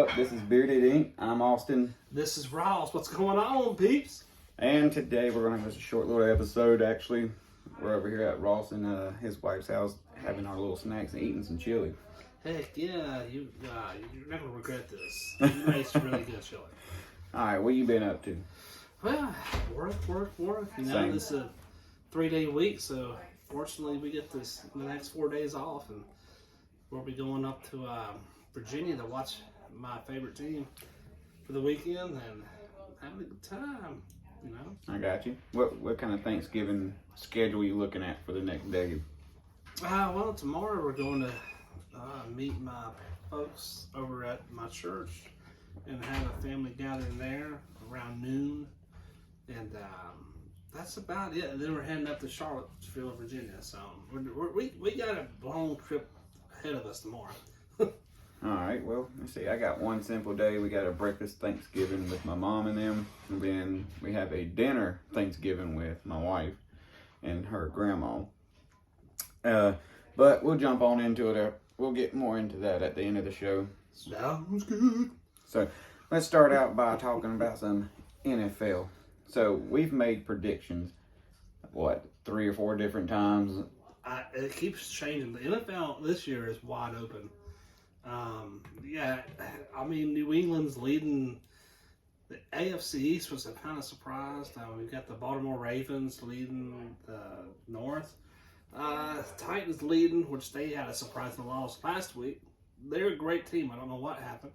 up? This is Bearded Ink. I'm Austin. This is Ross. What's going on, peeps? And today we're going to have just a short little episode, actually. We're over here at Ross and his wife's house having our little snacks and eating some chili. Heck yeah, you're never gonna regret this. You made some really good chili. All right, what you been up to? Well, work. You know, Same. this is a 3-day week, so fortunately we get the next 4 days off, and we'll be going up to Virginia to watch my favorite team for the weekend and having a good time. You know. I got you. What kind of Thanksgiving schedule are you looking at for the next day? Well, tomorrow we're going to meet my folks over at my church and have a family gathering there around noon, and that's about it. And then we're heading up to Charlottesville, Virginia. So we got a long trip ahead of us tomorrow. All right, well, let's see. I got one simple day. We got a breakfast Thanksgiving with my mom and them. And then we have a dinner Thanksgiving with my wife and her grandma. But we'll jump on into it. We'll get more into that at the end of the show. Sounds good. So let's start out by talking about some NFL. So we've made predictions, 3 or 4 different times. It keeps changing. The NFL this year is wide open. I mean, New England's leading. The AFC East was a kind of surprised. We've got the Baltimore Ravens leading the North. Titans leading, which they had a surprising loss last week. They're a great team. I don't know what happened.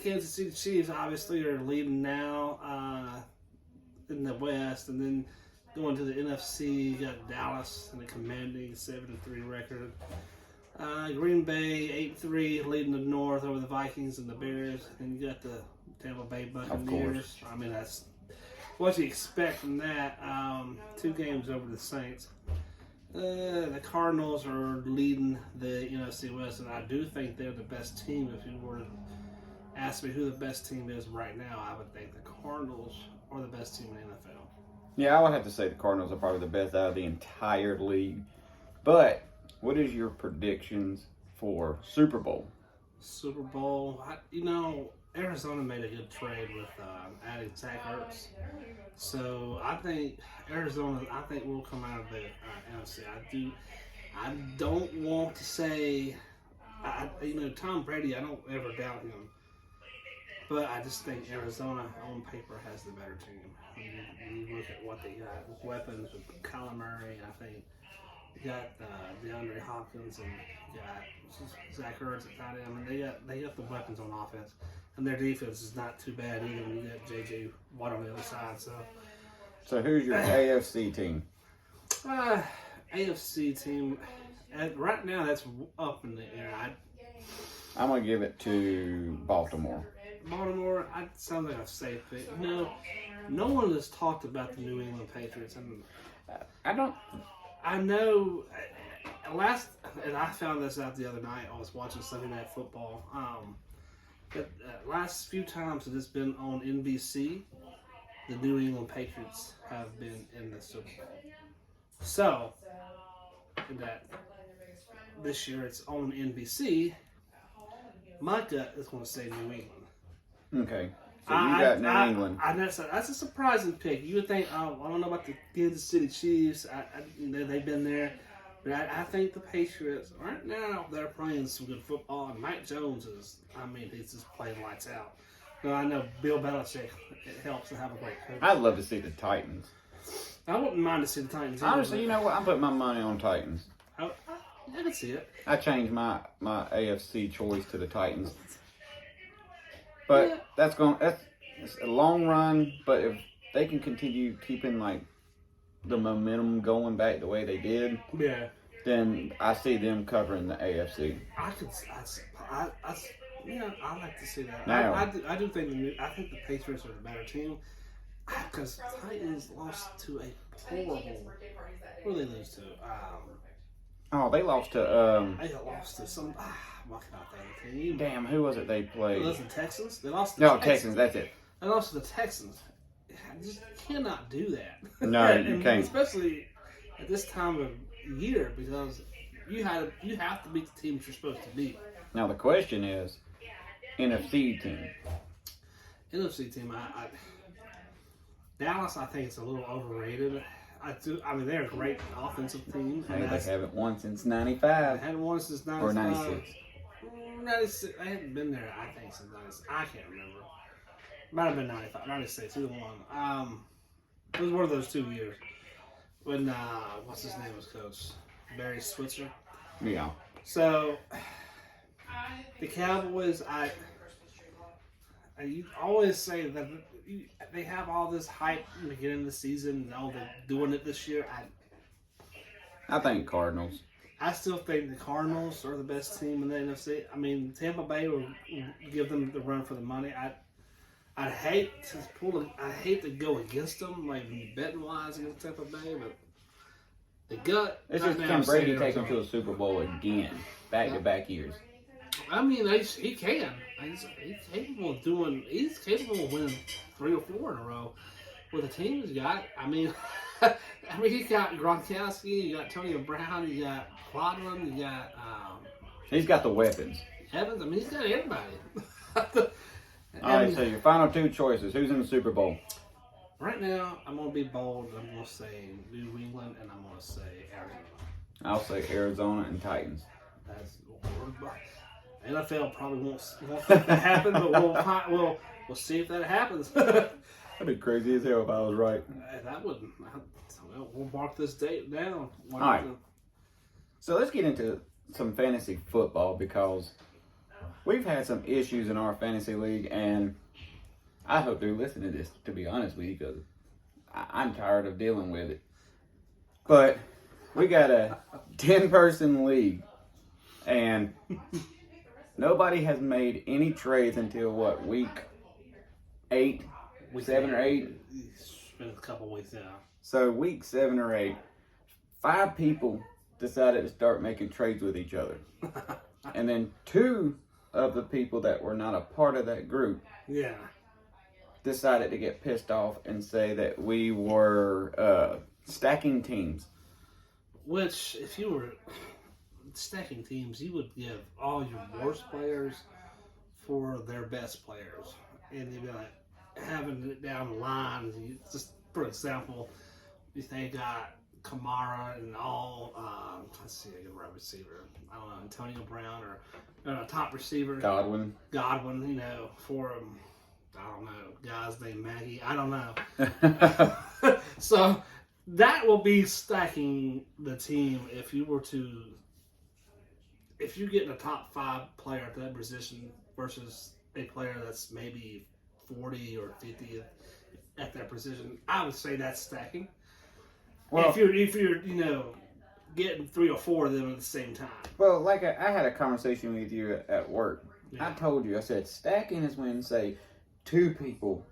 Kansas City Chiefs obviously are leading now in the West, and then going to the NFC, you got Dallas and a commanding 7-3 record. Green Bay 8-3 leading the North over the Vikings and the Bears, and you got the Tampa Bay Buccaneers. I mean, that's what you expect from that. 2 games over the Saints. The Cardinals are leading the NFC West, and I do think they're the best team. If you were to ask me who the best team is right now, I would think the Cardinals are the best team in the NFL. Yeah, I would have to say the Cardinals are probably the best out of the entire league. But what is your predictions for Super Bowl? Super Bowl, Arizona made a good trade with adding Zach Ertz. So I think Arizona, will come out of the NFC. I don't want to say, Tom Brady, I don't ever doubt him. But I just think Arizona on paper has the better team. When you look at what they got with weapons, with Kyler Murray, I think you got DeAndre Hopkins and you got Zach Ertz at tight end. They got the weapons on offense, and their defense is not too bad either. When you got J.J. Watt on the other side, So who's your AFC team? AFC team. Right now, that's up in the air. I'm gonna give it to Baltimore. Baltimore, sounds like a safe pick. No one has talked about the New England Patriots. I know. And I found this out the other night. I was watching Sunday Night Football. But last few times that it's been on NBC, the New England Patriots have been in the Super Bowl. So, that this year it's on NBC. My gut is going to say New England. Okay. So you got New England. That's a surprising pick. You would think, I don't know about the Kansas City Chiefs. They've been there. But I think the Patriots, right now, they're playing some good football. And Mike Jones he's just playing lights out. Now, I know Bill Belichick, it helps to have a great coach. I'd love to see the Titans. I wouldn't mind to see the Titans. Honestly, you know what? I'm putting my money on Titans. I can see it. I changed my AFC choice to the Titans. But that's a long run. But if they can continue keeping the momentum going back the way they did, then I see them covering the AFC. I like to see that. Now, I do think the Patriots are the better team because Titans lost to a horrible. Who did they lose to? They lost to. They lost to some. What can I think? Team. Damn, who was it they played? The Texans. They lost. To the Texans. That's it. They lost to the Texans. I just cannot do that. No, you can't. Especially at this time of year because you have to beat the teams you're supposed to beat. Now the question is, NFC team. NFC team, Dallas, I think it's a little overrated. I mean, they're a great offensive team. Hey, And they haven't won since they '95 hadn't won since or 95. '96. 96. I hadn't been there, I think, since 96. I can't remember. Might have been 95, 96, either one. It was one of those 2 years. When, what's his name was coach? Barry Switzer. Yeah. So, the Cowboys, you always say that they have all this hype in the beginning of the season. And they're doing it this year. I think Cardinals. I still think the Cardinals are the best team in the NFC. I mean, Tampa Bay will give them the run for the money. I hate to go against them, like betting wise against Tampa Bay, but the gut. It's right just now, can I'm saying Brady take them Arizona. to a Super Bowl again, back-to-back years. I mean, he can. He's capable of doing. He's capable of winning 3 or 4 in a row with the team he's got. I mean, he's got Gronkowski, you got Tony Brown, you got Quadlin, you got He's got the weapons. Evans. I mean, he's got everybody. All right, so your final 2 choices. Who's in the Super Bowl? Right now, I'm gonna be bold. I'm gonna say New England, and I'm gonna say Arizona. I'll say Arizona and Titans. That's NFL probably won't think that happen, but we'll see if that happens. That'd be crazy as hell if I was right. That wouldn't. We'll mark this date down. All right. So let's get into some fantasy football because we've had some issues in our fantasy league, and I hope they're listening to this, to be honest with you, because I'm tired of dealing with it. But we got a 10-person league, and nobody has made any trades until what, week 8, 7 or 8? It's been a couple weeks now. So week 7 or 8, 5 people decided to start making trades with each other. And then 2 of the people that were not a part of that group Yeah. decided to get pissed off and say that we were stacking teams. Which, if you were stacking teams, you would give all your worst players for their best players. And you'd be like, having it down the line, just for example, if they got Kamara and all, let's see, a wide receiver, I don't know, Antonio Brown or a top receiver, Godwin. you know, for I don't know, guys named Maggie, I don't know. So that will be stacking the team if you get a top 5 player at that position versus a player that's maybe 40 or 50 at that position. I would say that's stacking. Well, if you're getting 3 or 4 of them at the same time. Well, like I had a conversation with you at work. Yeah. I told you, I said stacking is when, say, 2 people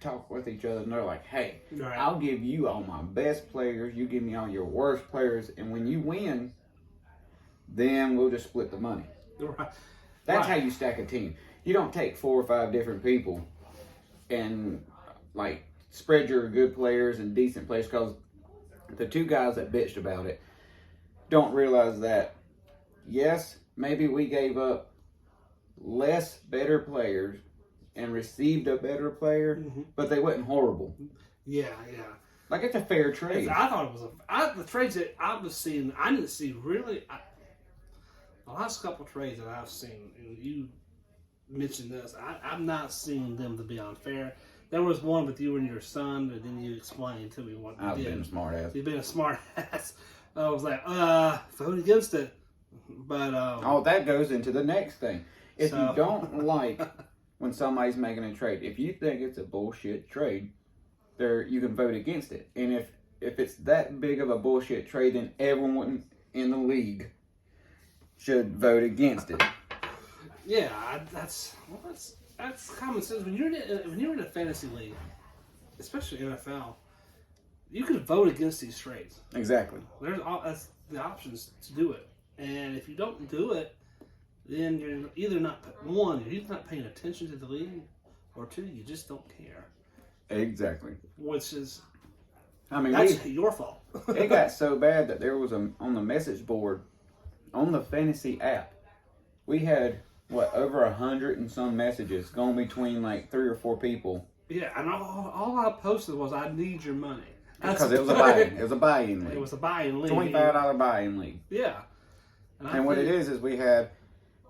talk with each other and they're like, hey, Right. I'll give you all my best players, you give me all your worst players, and when you win, then we'll just split the money. Right. That's Right. how you stack a team. You don't take 4 or 5 different people and like spread your good players and decent players, because the 2 guys that bitched about it don't realize that, yes, maybe we gave up less better players and received a better player, but they wasn't horrible. Yeah. Like, it's a fair trade. I thought it was the trades that I was seeing. I didn't see really the last couple trades that I've seen, and you mentioned this. I'm not seeing them to be unfair. There was one with you and your son, and then you explained to me what you I've did. been a smart ass. You've been a smart ass. I was like, vote against it. But Oh, that goes into the next thing. If So- you don't like when somebody's making a trade, if you think it's a bullshit trade, you can vote against it. And if it's that big of a bullshit trade, then everyone in the league should vote against it. yeah, that's common sense. When you're in a fantasy league, especially NFL, you can vote against these trades. Exactly. That's the options to do it. And if you don't do it, then you're either not paying attention to the league, or 2, you just don't care. Exactly. Which is I mean, that's your fault. it got so bad that there was on the message board on the fantasy app, we had over 100 and some messages going between like 3 or 4 people. Yeah, and all I posted was, I need your money. Because it was a buy-in. It was a buy-in league. It was a buy-in league. $25 buy-in league. Yeah. And what it is we had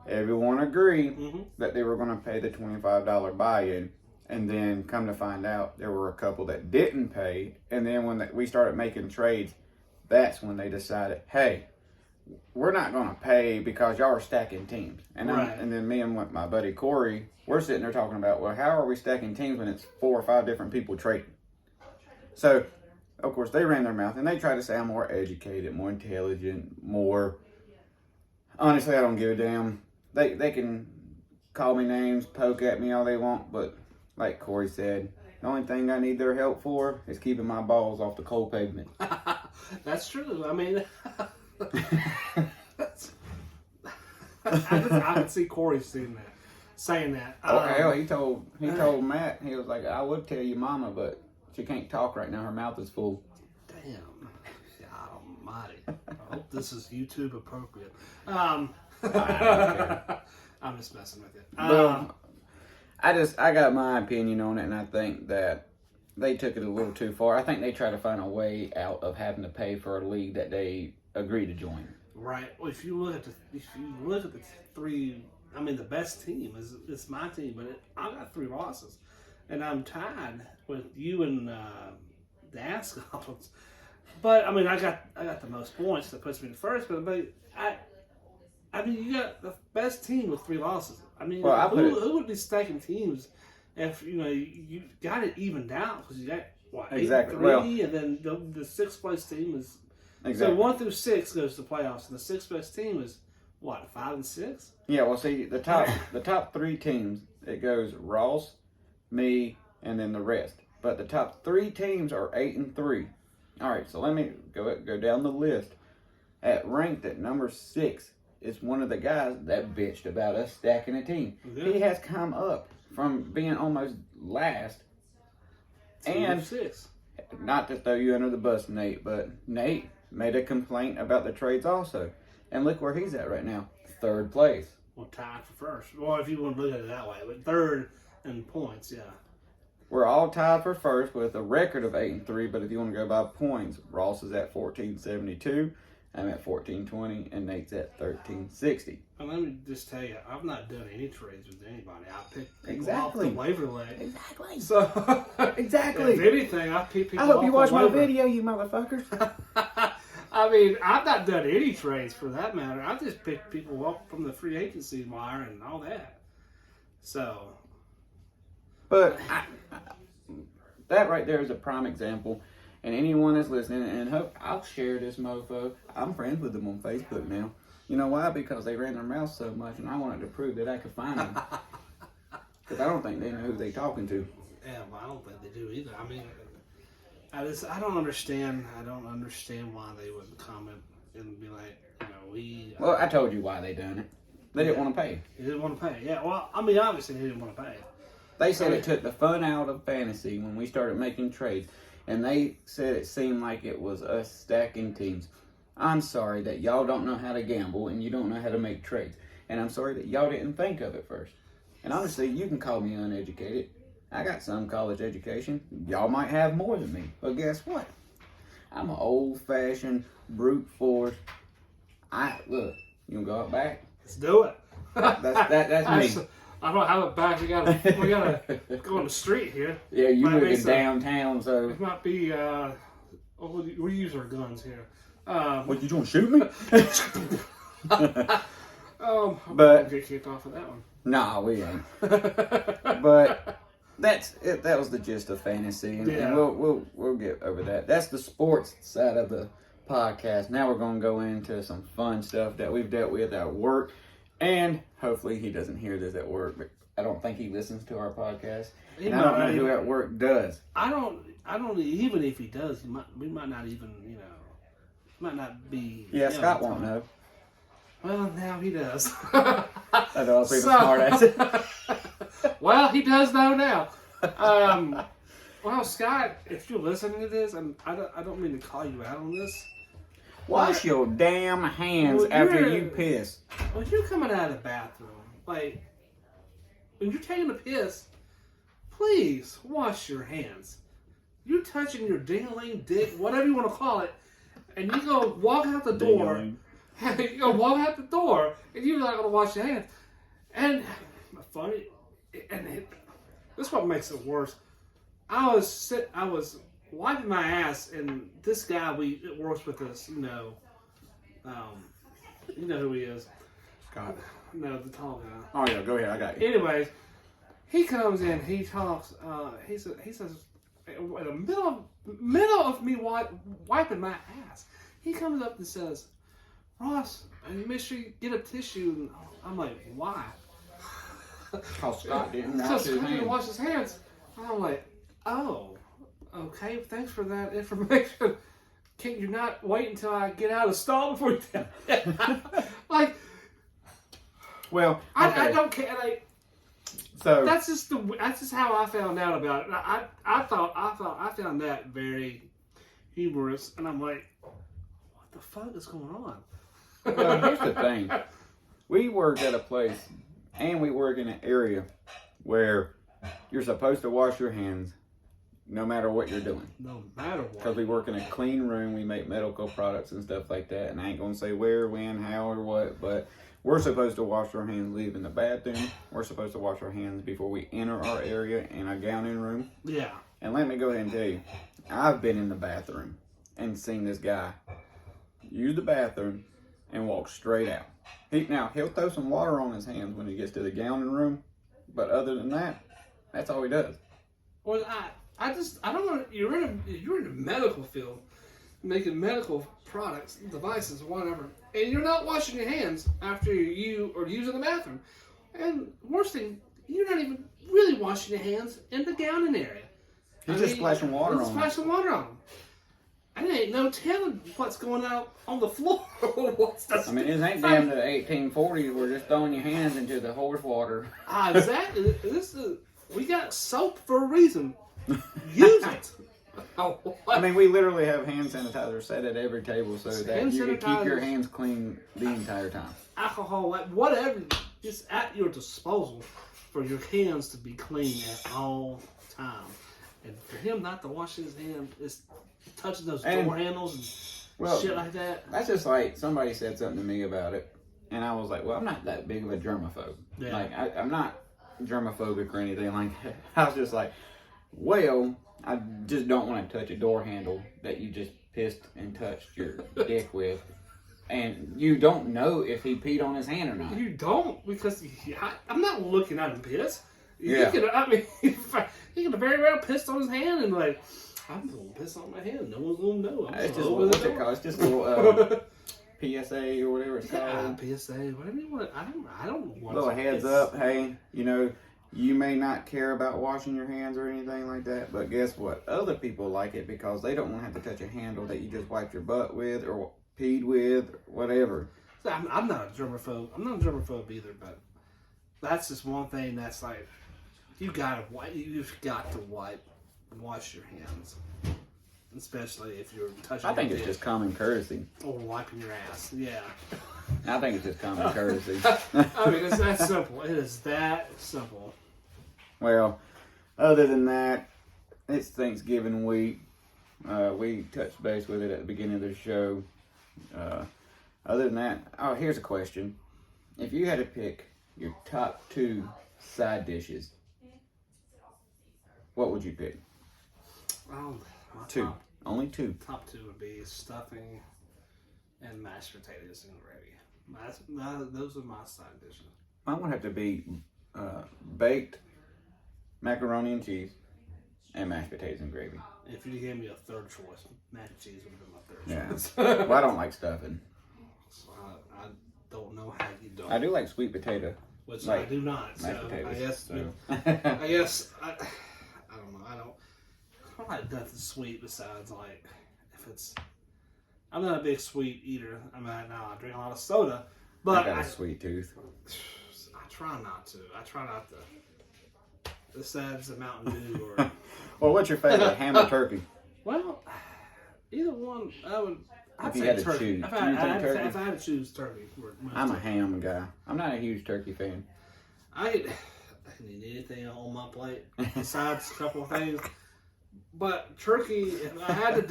everyone agree that they were going to pay the $25 buy-in. And then come to find out, there were a couple that didn't pay. And then when we started making trades, that's when they decided, hey, we're not going to pay because y'all are stacking teams. And and then me and my buddy Corey, we're sitting there talking about, well, how are we stacking teams when it's 4 or 5 different people trading? So, of course, they ran their mouth and they tried to say I'm more educated, more intelligent, more... Honestly, I don't give a damn. They can call me names, poke at me all they want, but like Corey said, the only thing I need their help for is keeping my balls off the cold pavement. That's true. I mean... I can see Corey saying that. Oh hell, he told Matt, he was like, I would tell you mama, but she can't talk right now, her mouth is full. Damn. God almighty. I hope this is YouTube appropriate. I'm just messing with you. Well, I got my opinion on it, and I think that they took it a little too far. I think they try to find a way out of having to pay for a league that they agree to join. Right. Well, if you look at the 3, I mean, the best team is my team, but I got 3 losses, and I'm tied with you and the Ass Goblins. But I mean, I got the most points that puts me in first. But I mean, you got the best team with 3 losses. I mean, well, who would be stacking teams if you got it evened out, because you got what, 8 exactly. 3, and then the 6th place team is exactly. So 1 through 6 goes to the playoffs, and the 6th best team is what, 5 and 6? Yeah, well, see, the top 3 teams, it goes Ross, me, and then the rest. But the top 3 teams are 8 and 3. All right, so let me go down the list. Ranked at number 6 is one of the guys that bitched about us stacking a team. Yeah. He has come up from being almost last. And 6. Not to throw you under the bus, Nate, but Nate made a complaint about the trades also. And look where he's at right now. 3rd place. Well, tied for 1st. Well, if you want to look at it that way. But 3rd in points, yeah. We're all tied for 1st with a record of 8 and 3, but if you want to go by points, Ross is at 1472, I'm at 1420, and Nate's at 1360. And let me just tell you, I've not done any trades with anybody. I picked people exactly. off the waiver leg. Exactly. So exactly. If anything, I pick people I hope off you watch the my waiver. video, you motherfuckers. I mean, I've not done any trades for that matter. I just picked people up from the free agency wire and all that. So, but that right there is a prime example. And anyone that's listening, and hope I'll share this mofo. I'm friends with them on Facebook now. You know why? Because they ran their mouth so much, and I wanted to prove that I could find them. Because I don't think they know who they're talking to. Yeah, well, I don't think they do either. I mean, I don't understand. I don't understand why they would comment and be like, we. Well, I told you why they done it. They didn't want to pay. They didn't want to pay. Yeah. Well, I mean, obviously they didn't want to pay. They said it took the fun out of fantasy when we started making trades. And they said it seemed like it was us stacking teams. I'm sorry that y'all don't know how to gamble and you don't know how to make trades. And I'm sorry that y'all didn't think of it first. And honestly, you can call me uneducated. I got some college education. Y'all might have more than me. But guess what? I'm an old-fashioned brute force. Look, you can go out back? Let's do it. That's me. I don't have it back. We gotta go on the street here. Yeah, you moving downtown, so it might be. We use our guns here. What, you trying to shoot me? But get kicked off of that one. Nah, we ain't. But that's it. That was the gist of fantasy, and we'll get over that. That's the sports side of the podcast. Now we're gonna go into some fun stuff that we've dealt with at work. And hopefully he doesn't hear this at work, but I don't think he listens to our podcast. And I don't know who at work does. I don't even if he does, we might not even, might not be. Yeah, Scott won't know. Well, now he does. I know, I'll be the smart ass. Well, he does know now. Well, Scott, if you're listening to this, I don't mean to call you out on this. Wash your damn hands after you piss. When you're coming out of the bathroom Like, when you're taking a piss, please wash your hands. You're touching your ding-a-ling dick, whatever you want to call it, and you go walk out the door. You go walk out the door, and you're not going to wash your hands. And funny, this is what makes it worse. I was wiping my ass, and this guy works with us, you know who he is. Scott. No, the tall guy. Oh yeah, go ahead. I got you. Anyways, he comes in. He talks. He says, in the middle of me wiping my ass, he comes up and says, "Ross, make sure you get a tissue." And I'm like, "Why?" Because Scott didn't wash his hands. I'm like, "Oh, okay. Thanks for that information. Can you not wait until I get out of the stall before you tell me?" Like, well, okay. I don't care. Like, so that's just how I found out about it. I found that very humorous, and I'm like, what the fuck is going on? well, here's the thing. We work at a place, and we work in an area where you're supposed to wash your hands no matter what you're doing. No matter what. Because we work in a clean room, we make medical products and stuff like that, and I ain't going to say where, when, how, or what, but we're supposed to wash our hands leaving the bathroom. We're supposed to wash our hands before we enter our area in our gowning room. Yeah. And let me go ahead and tell you, I've been in the bathroom and seen this guy use the bathroom and walk straight out. He'll throw some water on his hands when he gets to the gowning room, but other than that, that's all he does. Well, I don't know. You're in the medical field, making medical products, devices, whatever, and you're not washing your hands after you are using the bathroom. And worst thing, you're not even really washing your hands in the gowning area. He's just splashing water on them. Splashing water on them. And there ain't no telling what's going out on the floor. I mean, it ain't damn the 1840s. We're just throwing your hands into the horse water. Exactly. We got soap for a reason. Use it. I mean, we literally have hand sanitizer set at every table so that you can keep your hands clean the entire time. Alcohol, like whatever, just at your disposal for your hands to be clean at all times. And for him not to wash his hands, is touching those door handles and shit like that. That's just like somebody said something to me about it, and I was like, well, I'm not that big of a germaphobe. Yeah. Like, I'm not germophobic or anything like that. I was just like, well, I just don't want to touch a door handle that you just pissed and touched your dick with. And you don't know if he peed on his hand or not. You don't, because I'm not looking at him piss. Yeah. He could have very well pissed on his hand and like, I'm going to piss on my hand. No one's going to know. It's just, what's it called? It's just a little PSA or whatever it's called. PSA, whatever you want. I don't know what. Little heads up, hey, you may not care about washing your hands or anything like that, but guess what? Other people like it because they don't want to have to touch a handle that you just wiped your butt with or peed with or whatever. So I'm not a germaphobe. I'm not a germaphobe either, but that's just one thing that's like, you've got to wash your hands. Especially if you're touching I think it's just common courtesy. Or wiping your ass, yeah. I think it's just common courtesy. I mean, it's that simple. It is that simple. Well, other than that, it's Thanksgiving week. We touched base with it at the beginning of the show. Other than that, here's a question. If you had to pick your top 2 side dishes, what would you pick? Two. Only 2. Top 2 would be stuffing and mashed potatoes and gravy. Those are my side dishes. Mine would have to be baked macaroni and cheese and mashed potatoes and gravy. If you gave me a third choice, mac and cheese would have been my third Yeah. choice. Well, I don't like stuffing. So I don't know how you do it. I do like sweet potato. Which like I do not. So mashed potatoes. I guess. So. I guess. I don't know. I don't like nothing sweet besides like if it's. I'm not a big sweet eater. I mean, I drink a lot of soda, but I got a sweet tooth. I try not to. Besides the Mountain Dew or. Well, what's your favorite, ham or turkey? Well, either one. I'd If you say had to turkey. choose, If I had to choose turkey. I'm a ham guy. I'm not a huge turkey fan. I didn't need anything on my plate besides a couple of things. But turkey, if I had to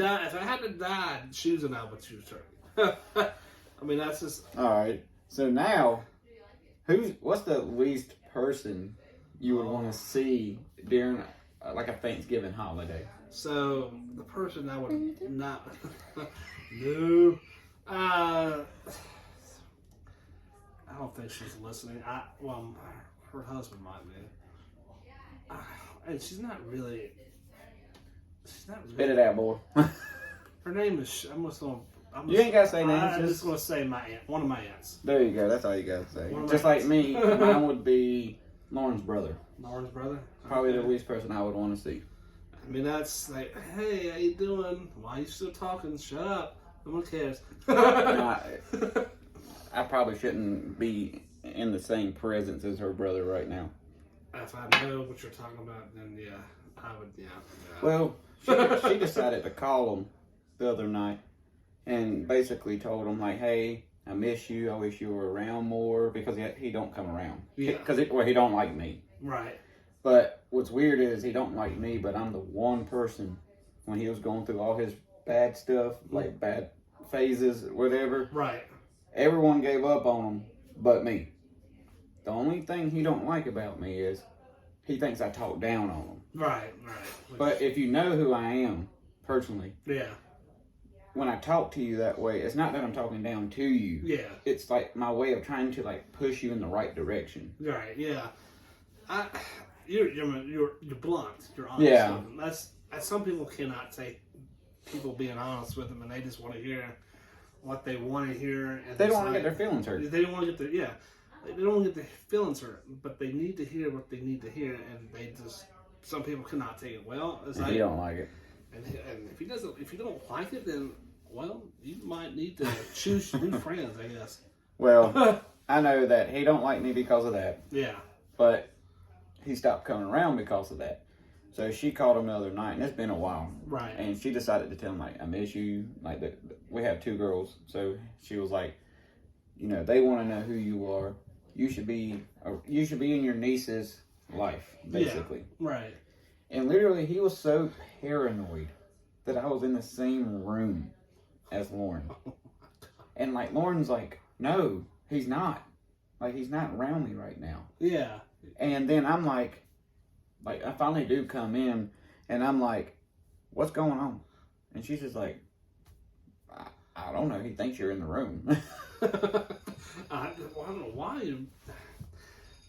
die choosing, I would choose turkey. I mean, that's just. All right. So now, what's the least person you would want to see during like a Thanksgiving holiday? So the person I would not. No. I don't think she's listening. Well, her husband might be. And she's not really. Spit it out, boy. Her name is. You ain't gotta say names. I'm just gonna say my aunt. One of my aunts. There you go. That's all you gotta say. One of Just my like me, mine would be Lauren's brother. Lauren's brother. Probably the least person I would want to see. I mean, that's like, hey, how you doing? Why are you still talking? Shut up. No one cares. I probably shouldn't be in the same presence as her brother right now. If I know what you're talking about, then yeah, I would, yeah. Well, she decided to call him the other night and basically told him, like, hey, I miss you. I wish you were around more because he don't come around. Yeah. Because he don't like me. Right. But what's weird is he don't like me, but I'm the one person when he was going through all his bad stuff, like bad phases, whatever. Right. Everyone gave up on him but me. The only thing he don't like about me is he thinks I talk down on him. Right. But if you know who I am personally, yeah, when I talk to you that way, it's not that I'm talking down to you. Yeah. It's like my way of trying to like push you in the right direction. Right. Yeah. You're blunt. You're honest. Yeah. That's some people cannot take people being honest with them, and they just want to hear what they want to hear. And They don't want to get their feelings hurt. They don't want to get They don't want to get their feelings hurt, but they need to hear what they need to hear, and some people cannot take it well. It's like, He don't like it. And if you don't like it, then well, you might need to choose new friends, I guess. Well, I know that he don't like me because of that. Yeah. But he stopped coming around because of that. So she called him the other night, and it's been a while. Right. And she decided to tell him, like, I miss you. Like, we have 2 girls. So she was like, you know, they want to know who you are. You should be in your niece's life, basically. Yeah, right. And literally, he was so paranoid that I was in the same room as Lauren. And, like, Lauren's like, no, he's not. Like, he's not around me right now. Yeah. And then I'm like, I finally do come in, and I'm like, what's going on? And she's just like, I don't know. He thinks you're in the room. I don't know why.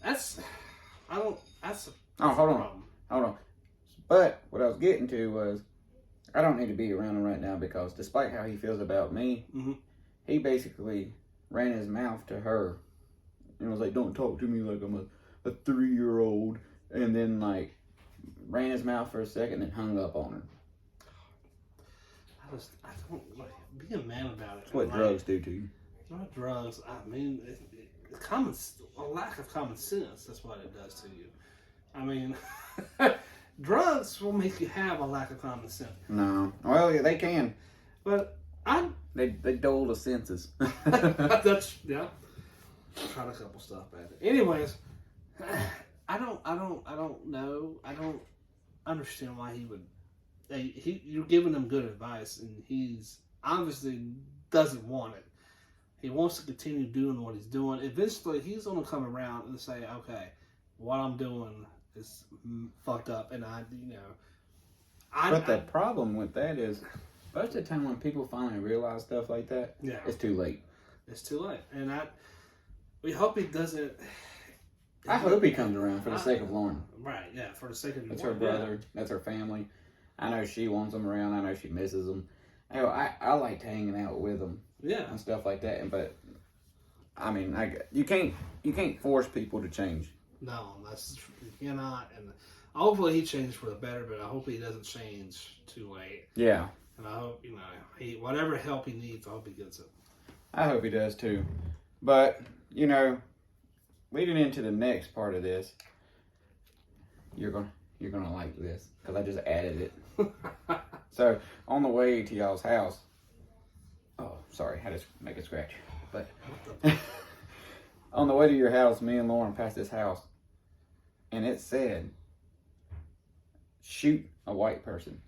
That's a hold on. problem. Hold on. But what I was getting to was, I don't need to be around him right now because despite how he feels about me, he basically ran his mouth to her and was like, don't talk to me like I'm a 3-year-old, and then like ran his mouth for a second and hung up on her. I don't like, be a man about it. That's what drugs do to you. Not drugs. I mean, a lack of common sense. That's what it does to you. I mean, drugs will make you have a lack of common sense. No. Well, yeah, they can. But They dull the senses. that's yeah. Tried a couple stuff at it. Anyways, I don't know. I don't understand why he would. You're giving him good advice, and he's obviously doesn't want it. He wants to continue doing what he's doing. Eventually, he's going to come around and say, "Okay, what I'm doing is fucked up," and But the problem with that is, most of the time when people finally realize stuff like that, it's too late. It's too late, and we hope he doesn't. I hope he comes around for the sake of Lauren. Right, yeah, for the sake of That's her brother. Yeah. That's her family. I know she wants him around. I know she misses him. I liked hanging out with him. Yeah. And stuff like that. But I mean, you can't force people to change. No, you cannot. And hopefully he changes for the better. But I hope he doesn't change too late. Yeah. And I hope whatever help he needs, I hope he gets it. I hope he does too. But leading into the next part of this, you're gonna like this because I just added it. So on the way to y'all's house, oh sorry, I had to make a scratch. But on the way to your house, me and Lauren passed this house, and it said, "Shoot a white person."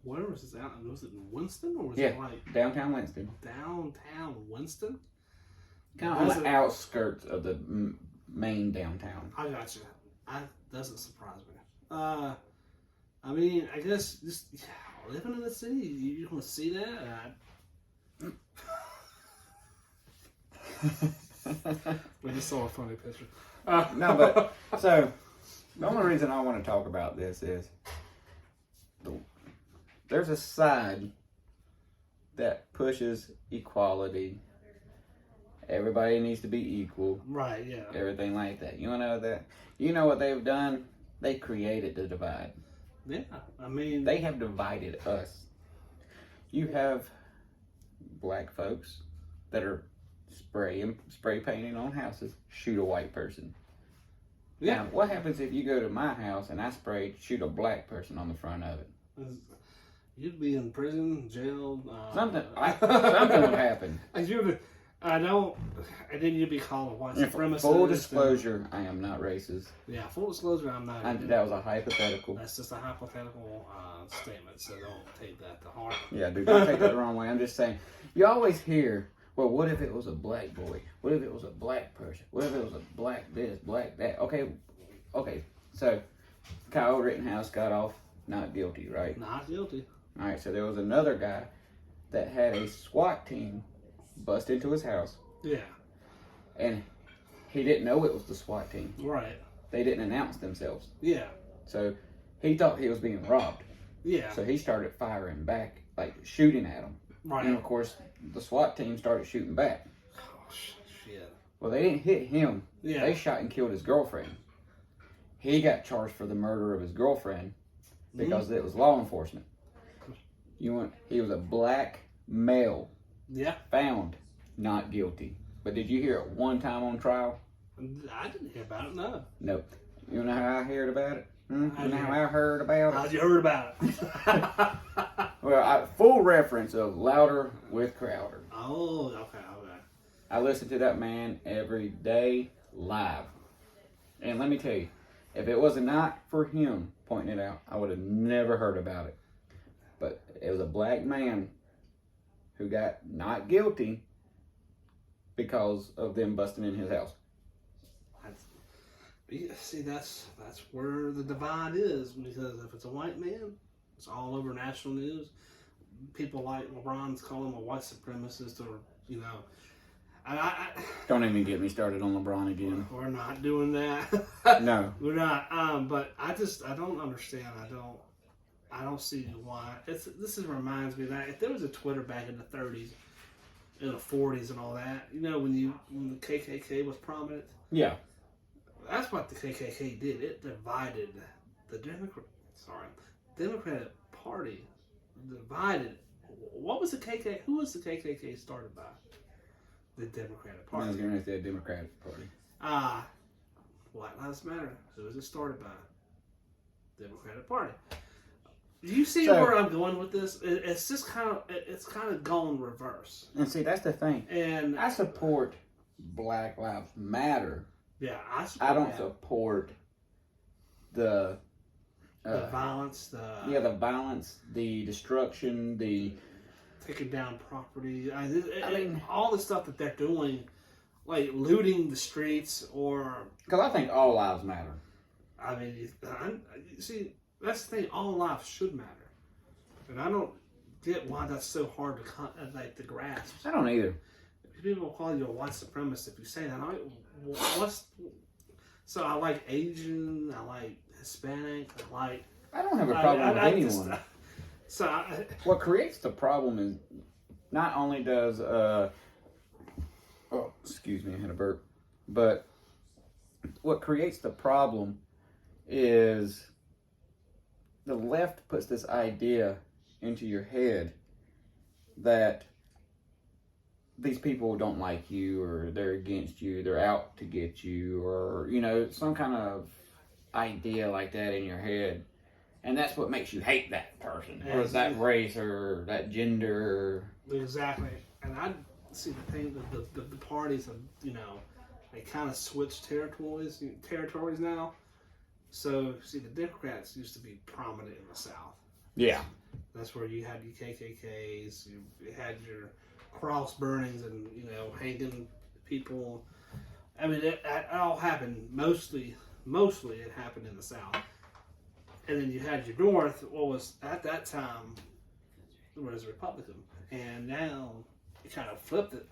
Where was this out? Was it in Winston or was Yeah. it like Downtown Winston, downtown Winston? kind of on the outskirts of the main downtown. I got you. Doesn't surprise me. I mean, I guess just living in the city, you want to see that. We just saw a funny picture. No, but so the only reason I want to talk about this is there's a side that pushes equality. Everybody needs to be equal. Right, yeah. Everything like that. You know that? You know what they've done? They created the divide. Yeah, I mean... They have divided us. You have black folks that are spray painting on houses, shoot a white person. Yeah. Now, what happens if you go to my house and I shoot a black person on the front of it? You'd be in prison, jail. Something would happen. I don't. And then you'd be called a white supremacist. Full disclosure, I am not racist. Yeah, full disclosure, I'm not. That was a hypothetical. That's just a hypothetical statement, so don't take that to heart. Yeah, dude, don't take that the wrong way. I'm just saying, you always hear, well, what if it was a black boy? What if it was a black person? What if it was a black this, black that? Okay, so Kyle Rittenhouse got off not guilty, right? Not guilty. All right, so there was another guy that had a SWAT team bust into his house, Yeah. and he didn't know it was the SWAT team. Right. They didn't announce themselves. Yeah. So he thought he was being robbed. Yeah. So he started firing back, like shooting at him. Right. And of course, the SWAT team started shooting back. Oh, shit. Well, they didn't hit him. Yeah. They shot and killed his girlfriend. He got charged for the murder of his girlfriend because it was law enforcement. He was a black male. Yeah. Found not guilty. But did you hear it one time on trial? I didn't hear about it, no. Nope. You know how I heard about it? You know How'd how I heard about it? How'd you heard about it? Well, full reference of Louder with Crowder. Oh, okay. I listen to that man every day live. And let me tell you, if it was not for him pointing it out, I would have never heard about it. But it was a black man who got not guilty because of them busting in his house. See, that's where the divide is, because if it's a white man, it's all over national news. People like LeBron's calling him a white supremacist, or I Don't even get me started on LeBron again. We're not doing that. No, we're not. But I don't understand. I don't see why. This reminds me that if there was a Twitter back in the 30s, in the 40s, and all that, when the KKK was prominent. Yeah. That's what the KKK did. It divided the Democratic Party. Divided. What was the KKK? Who was the KKK started by? The Democratic Party. I was going to say the Democratic Party. Black Lives Matter. Who was it started by? Democratic Party. Do you see where I'm going with this? It's just kind of going reverse. And see, that's the thing. And I support Black Lives Matter. Yeah, I don't support the violence, the violence, the destruction, the taking down property. I mean, all the stuff that they're doing, like looting the streets, or because I think all lives matter. I mean, see, that's the thing. All lives should matter, and I don't get why that's so hard to grasp. I don't either. People will call you a white supremacist if you say that. So I like Asian, I like Hispanic, I don't have a problem with anyone. What creates the problem is not only does excuse me, I had a burp, but what creates the problem is the left puts this idea into your head that these people don't like you, or they're against you, they're out to get you, or, some kind of idea like that in your head. And that's what makes you hate that person, or that race, or that gender. Exactly. And I see the thing that the parties have, they kind of switched territories now. So, see, the Democrats used to be prominent in the South. Yeah. That's where you had your KKKs, you had your cross burnings, and hanging people. I mean, it all happened mostly it happened in the South, and then you had your North. What was at that time was Republican, and now you kind of flipped it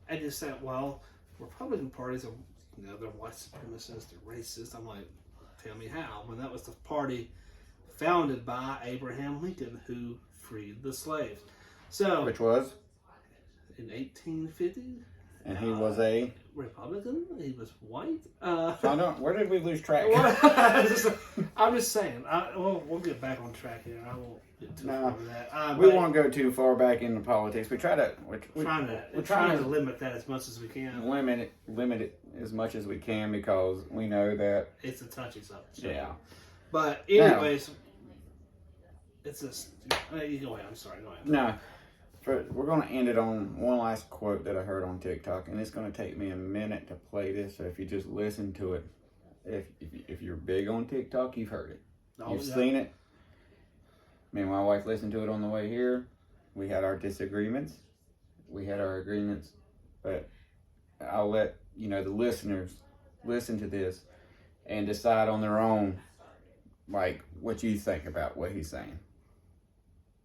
and just said, well, Republican parties are they're white supremacists, they're racist. I'm like, tell me how? When that was the party founded by Abraham Lincoln, who freed the slaves. So, Which was? in 1850, And he was a... Republican. He was white. So I don't... Where did we lose track? I'm just saying. We'll get back on track here. I won't get too far with that. We won't go too far back into politics. We try to... We're trying to limit that as much as we can. Limit it as much as we can because we know that... It's a touchy subject. Yeah. But anyways... It's just, you go ahead. I'm sorry. Go ahead. No, we're going to end it on one last quote that I heard on TikTok, and it's going to take me a minute to play this. So if you just listen to it, if you're big on TikTok, you've heard it, you've seen it. Me and my wife listened to it on the way here. We had our disagreements, we had our agreements, but I'll let the listeners listen to this and decide on their own, like what you think about what he's saying.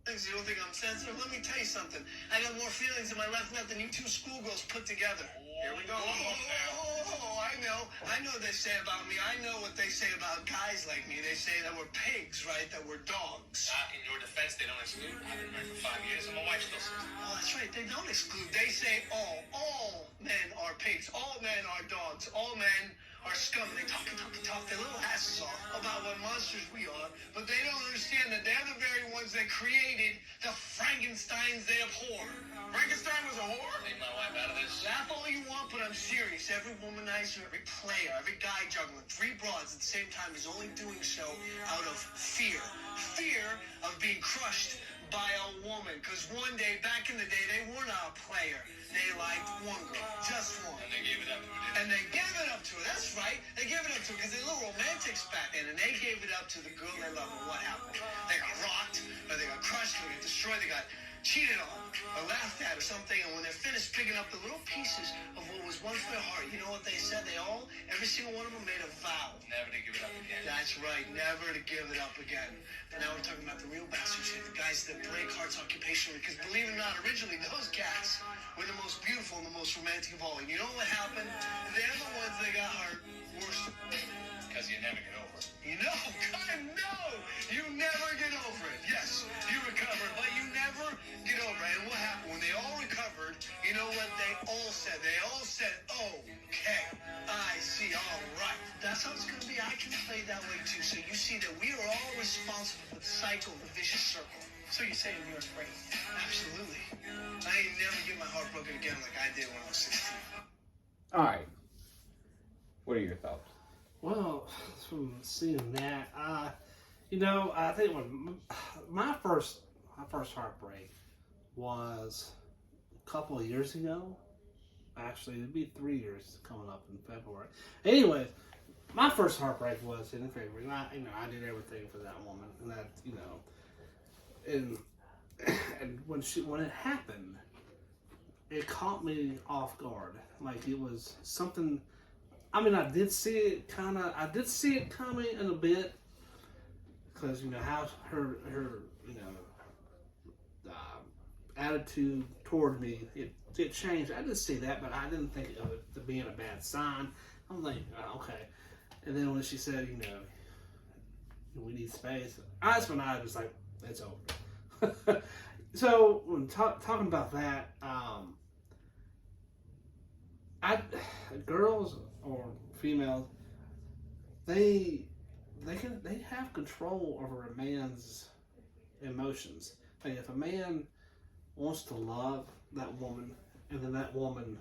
You don't think I'm sensitive? Let me tell you something. I got more feelings in my left nut than you two schoolgirls put together. Here we go. I know. I know what they say about me. I know what they say about guys like me. They say that we're pigs, right? That we're dogs. In your defense, they don't exclude. I've been married for 5 years and my wife still says it. Oh, that's right. They don't exclude. They say all men are pigs. All men are dogs. All men are scum. They talk their little asses off about what monsters we are, but they don't understand that they're the very ones that created the Frankensteins they abhor. Frankenstein was a whore? Take my wife out of this. Laugh all you want, but I'm serious. Every womanizer, every player, every guy juggling 3 broads at the same time is only doing so out of fear. Fear of being crushed by a woman. Because one day, back in the day, they were not a player. They liked one girl, just one. And they gave it up to her. And they gave it up to her. That's right. They gave it up to her because they're little romantics back then. And they gave it up to the girl they love. And what happened? They got rocked, or they got crushed, or they got destroyed, they got cheated on, or laughed at, or something. And when they're finished picking up the little pieces of what was once their heart, you know what they said? Every single one of them made a vow. Never to give it up again. That's right, never to give it up again. But now we're talking about the real bastards here, the guys that break hearts occupationally. Because believe it or not, originally those cats were the most beautiful and the most romantic of all. And you know what happened? They're the ones that got hurt worse. Because you never get over it. You know, God, no! You never get over it. Yes, you recover, but you never get over it. And what happened? When they all recovered, you know what they all said? They all said, oh, okay, I see, all right. That's how it's going to be. I can play that way too. So you see that we are all responsible for the cycle, the vicious circle. So you say New York's great? Absolutely. I ain't never get my heart broken again like I did when I was 16. All right. What are your thoughts? Well, from seeing that, I think when my first heartbreak was a couple of years ago. Actually, it'd be 3 years coming up in February. Anyways, my first heartbreak was in February. And I did everything for that woman, and that and when it happened, it caught me off guard. Like it was something. I mean, I did see it coming in a bit, because how her attitude toward me it changed. I did see that, but I didn't think of it being a bad sign. I'm like, okay. And then when she said, we need space, that's when I was like, it's over. So when talking about that, girls or females, they have control over a man's emotions. Like if a man wants to love that woman, and then that woman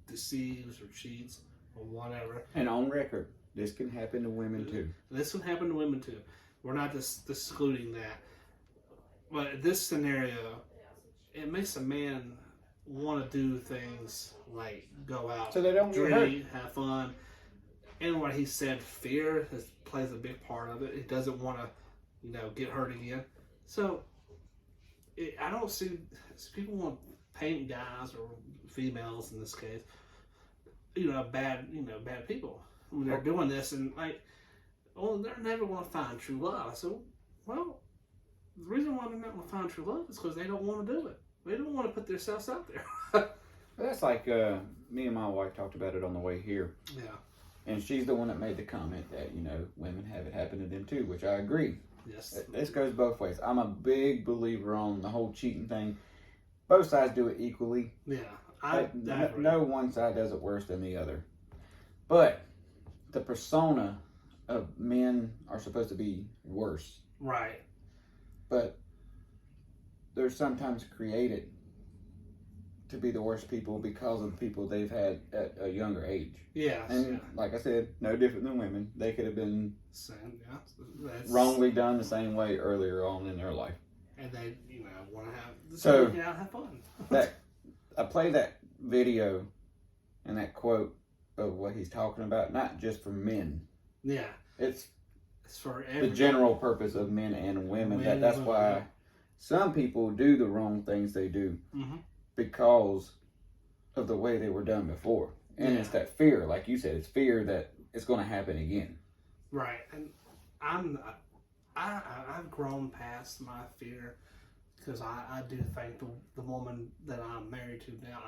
deceives or cheats or whatever. And on record, this can happen to women too. This can happen to women too. We're not just excluding that. But in this scenario, it makes a man want to do things like go out, so they don't drink, have fun. And what he said, fear plays a big part of it. He doesn't want to, get hurt again. So I don't see people want to paint guys or females in this case, bad people. When they're doing this and they're never going to find true love. So, well, the reason why they're not going to find true love is because they don't want to do it. They don't want to put themselves out there. That's like me and my wife talked about it on the way here. Yeah. And she's the one that made the comment that, women have it happen to them too, which I agree. Yes. This goes both ways. I'm a big believer on the whole cheating thing. Both sides do it equally. Yeah. I agree. No one side does it worse than the other. But the persona of men are supposed to be worse. Right. But they're sometimes created to be the worst people because of the people they've had at a younger age. Yeah. And like I said, no different than women. They could have been Same, yeah. That's, wrongly done the same way earlier on in their life. And they, want to have fun. I play that video and that quote of what he's talking about, not just for men. Yeah. It's for the everybody. general purpose of men and women. That's why some people do the wrong things they do because of the way they were done before. And it's that fear, like you said, it's fear that it's going to happen again. Right. And I've grown past my fear because I do think the woman that I'm married to now,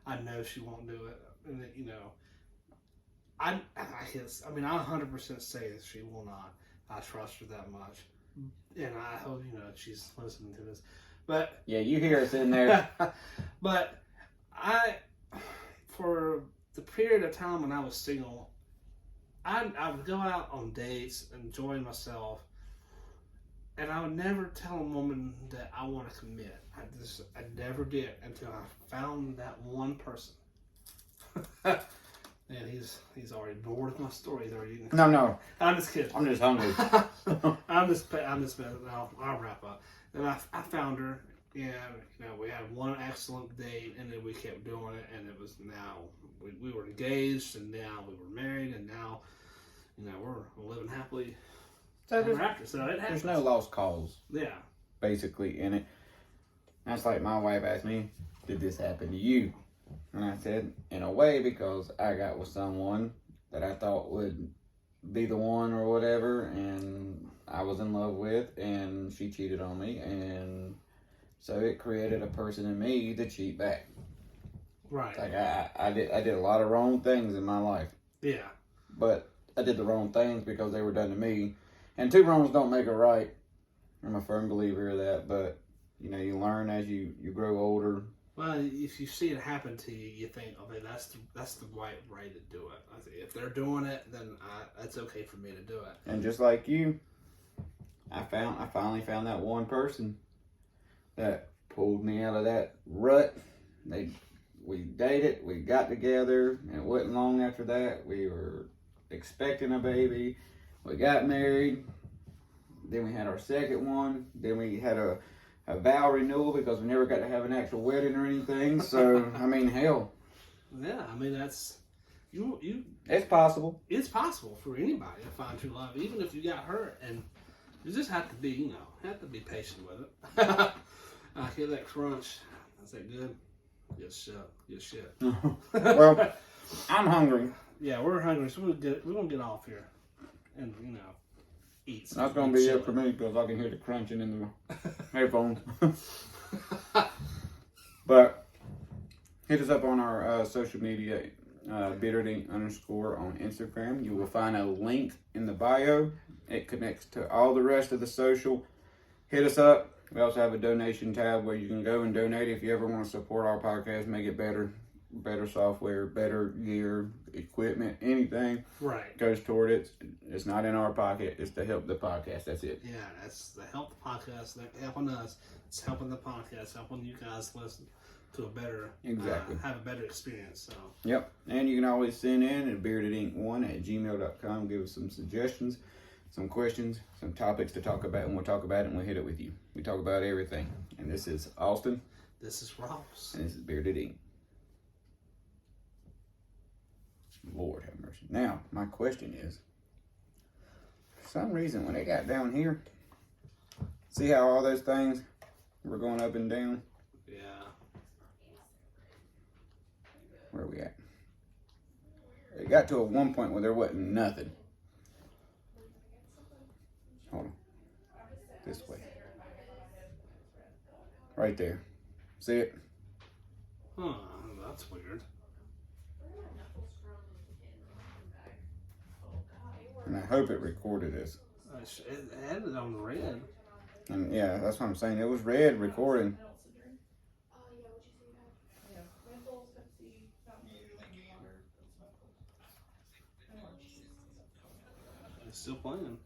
I know she won't do it. And that, I 100% say that she will not. I trust her that much. And I hope, she's listening to this. But Yeah, you hear us in there. but for the period of time when I was single, I would go out on dates, enjoy myself, and I would never tell a woman that I want to commit. I never did until I found that one person. And he's already bored with my story. He's already eating. No, I'm just kidding. I'm just hungry. I'm just I'll wrap up. And I found her, and we had one excellent date, and then we kept doing it, and it was now we were engaged, and now we were married, and now we're living happily ever after. So it happens. There's no lost cause, Yeah. basically, in it. That's like my wife asked me, did this happen to you? And I said, in a way, because I got with someone that I thought would be the one or whatever, and I was in love with, and she cheated on me, and so it created a person in me to cheat back. Right. Like I did a lot of wrong things in my life, Yeah. but I did the wrong things because they were done to me, and two wrongs don't make a right. I'm a firm believer of that, but you learn as you grow older. Well, if you see it happen to you, you think, okay, that's the right way to do it. I think if they're doing it, then that's okay for me to do it. And just like you, I finally found that one person that pulled me out of that rut. We dated, we got together, and it wasn't long after that we were expecting a baby. We got married. Then we had our second one. Then we had a vow renewal because we never got to have an actual wedding or anything. So, hell. Yeah, that's you. It's possible. It's possible for anybody to find true love, even if you got hurt, and you just have to be, patient with it. I hear that crunch. Is that good? Good shit. Well, I'm hungry. Yeah, we're hungry, so we're gonna get off here, and eat. That's going to be it for me because I can hear the crunching in the headphones. But hit us up on our social media, Bitterdink_ on Instagram. You will find a link in the bio. It connects to all the rest of the social. Hit us up. We also have a donation tab where you can go and donate if you ever want to support our podcast, make it better software, better gear, equipment, anything. Right. Goes toward it. It's not in our pocket. It's to help the podcast. That's it. Yeah, that's to help the podcast. They're helping us. It's helping the podcast. Helping you guys listen to a better, have a better experience. So. Yep. And you can always send in at beardedink1@gmail.com. Give us some suggestions, some questions, some topics to talk about, and we'll talk about it and we'll hit it with you. We talk about everything. And this is Austin. This is Ross. And this is Bearded Ink. Lord have mercy. question. Now, my question is, for some reason, when they got down here, see how all those things were going up and down? Yeah. Where are we at? It got to a one point where there wasn't nothing. Hold on. This way. Right there. See it? Huh, that's weird. And I hope it recorded this. It had it on red. And yeah, that's what I'm saying. It was red recording. It's still playing.